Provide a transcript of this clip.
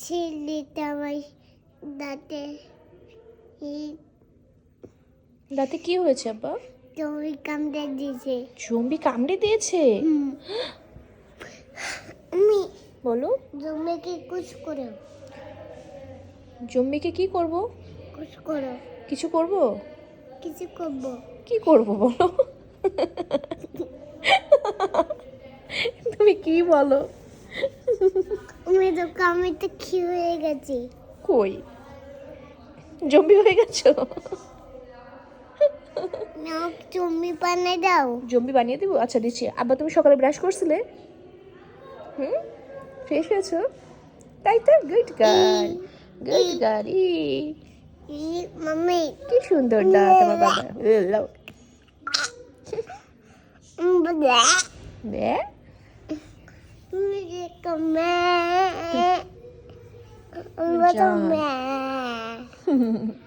ছেলেটা আমার দাঁতে দাঁতে কি হয়েছে আব্বা? জমি কামড়ে দিয়েছে। জম্বি কামড়ে দিয়েছে? আমি বলো। জমিকে কুছ করো, জম্বিকে কি করব? কুছ করো, কিছু করব? কিছু করবো। কি করব বলো? তুমি কি বলো? আমি তো কামড়ে কি হয়ে গেছি। কই জম্বি হয়ে গেছো? নাও জমি পানে দাও। জম্বি বানিয়ে দেবো? আচ্ছা দিচ্ছি। আব্বা তুমি সকালে ব্রাশ করছিলে? ফ্রেশ হয়েছো? তাই তো, good girl, good girl. Mummy কি সুন্দর দাঁত আমার বাবা। বে তুমি যে কমে জান। আমি